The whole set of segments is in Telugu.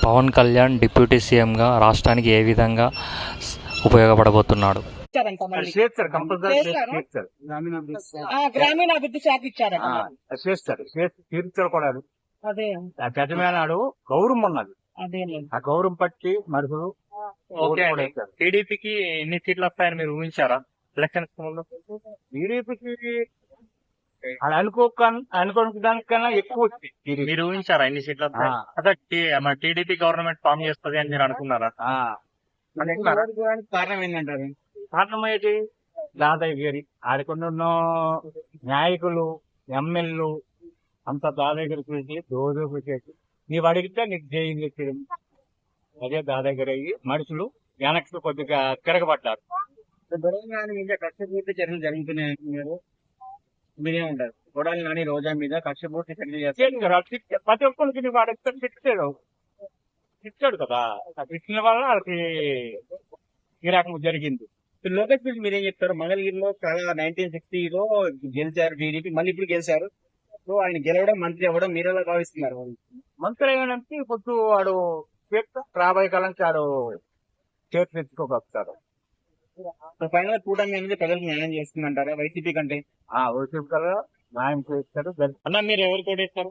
పవన్ కళ్యాణ్ డిప్యూటీ సీఎంగా రాష్ట్రానికి ఏ విధంగా ఉపయోగపడబోతున్నాడు? చేస్తారు కంపల్సరీ చేస్తారు. గ్రామీణాభివృద్ధి శాఖ ఇచ్చారట. చేస్తారు తీర్చారు కూడా. అదే ఆ పెద్దమేనాడు గౌరవం ఉన్నది. అదే ఆ గౌరవం పట్టి మనుషులు ఓకే అండి. టీడీపీకి ఎన్ని సీట్లు వస్తాయని మీరు ఊహించారా ఎలక్షన్ ముందు? టీడీపీకి అలా అనుకోని దానికన్నా ఎక్కువ వచ్చింది. మీరు ఊహించారా ఎన్ని సీట్లు వస్తాయి? అసలు టీడీపీ గవర్నమెంట్ ఫామ్ చేస్తుంది అని మీరు అనుకున్నారా? కారణం ఏంటంటారు? కారణం ఏంటి? దాదాపు గారి ఆడకుండా నాయకులు ఎమ్మెల్యేలు అంత దాదాపు గారికి దోదోపు చేసి నీవు అడిగితే నీకు జైలు అదే దాదాగిరి అయ్యి మనుషులు వెనక్కి కొద్దిగా తిరగబడ్డారు. మీద కక్షపూర్తి చర్యలు జరుగుతున్నాయి. మీరేమంటారు? గొడవలు కానీ రోజా మీద కక్షపూర్తి చర్యలు చేస్తారు. ప్రతి ఒక్కరికి వాడు తిట్టాడు కదా. ఆ తిట్టిన వల్ల వాళ్ళకి ఈ రకం జరిగింది. లోకేష్ గురించి మీరేం చెప్తారు? మంగళగిరిలో చాలా 1960లో గెలిచారు టీడీపీ, మళ్ళీ ఇప్పుడు గెలిచారు. సో ఆయన గెలవడం, మంత్రి అవ్వడం మీరు ఎలా భావిస్తున్నారు? మంత్రి అయ్యాడంటే ఇప్పుడు వాడు రాబోయే కాలానికి వాడు చేతి తెచ్చుకోగలుగుతారు. ఫైనల్ కూటమి అనేది ప్రజలకు న్యాయం చేస్తుందంటారా వైసీపీ కంటే? వైసీపీ కల్లా న్యాయం చేస్తారు. అన్న మీరు ఎవరు కోటేస్తారు?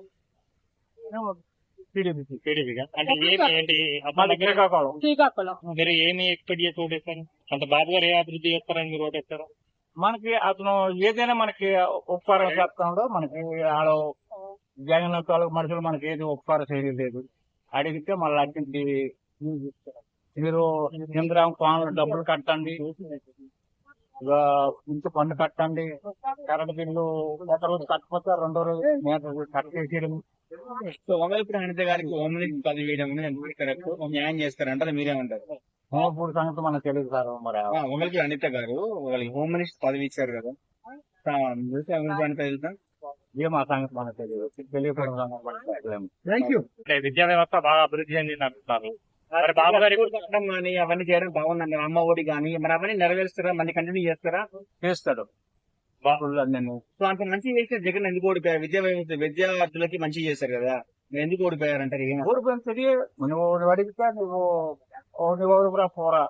టీడీపీగా అంటే ఏంటి శ్రీకాకుళం మీరు ఏమి ఎక్స్పెక్ట్ చేసి ఓటేస్తారు? అంటే బాబు గారు ఏ అభివృద్ధి చేస్తారని మీరు ఓటేస్తారు? మనకి అతను ఏదైనా మనకి ఉపకారం చేస్తాడో మనకి ఆడ జగన్ మనుషులు మనకి ఏది ఉపకారం చేయలేదు. అడిగితే మళ్ళీ అడిగింది మీరు ఇంద్రాం ఫామ్ డబ్బులు కట్టండి, ఇంటి పన్ను కట్టండి, కరెంట్ బిల్లు ఒక రోజు కట్టకపోతే రెండో రోజు కట్టేసేయడం. సో వంగలపూడి అనిత గారికి హోమ్ మినిస్టర్ పదవి వేయడం కరెక్ట్, న్యాయం చేస్తారంటారు. మీరేమంటారు? హోంపూడి సంగతి మనకు తెలియదు సార్. మరి వంగలపూడి అనిత గారు వాళ్ళకి హోమ్ మినిస్టర్ పదవి ఇచ్చారు కదా, అనిత తెలుసా? ఏం ఆ సంగతి మనకు తెలియదు. తెలియకపోవడం. విద్యా వ్యవస్థ బాగా అభివృద్ధి చెందింది అంటున్నారు. మరి బాబు గారి కానీ అవన్నీ చేయడం బాగుందండి. అమ్మ ఒడి కానీ మరి అవన్నీ నెరవేరుస్తారా? మళ్ళీ కంటిన్యూ చేస్తారా? చేస్తాడు. నేను సో అంత మంచి చేస్తే జగన్ ఎందుకు ఓడిపోయారు? విద్యార్థులకి మంచి చేశారు కదా, ఎందుకు ఓడిపోయారంటారు? ఓడిపోయింది నువ్వు అడిగితే నువ్వు పోరా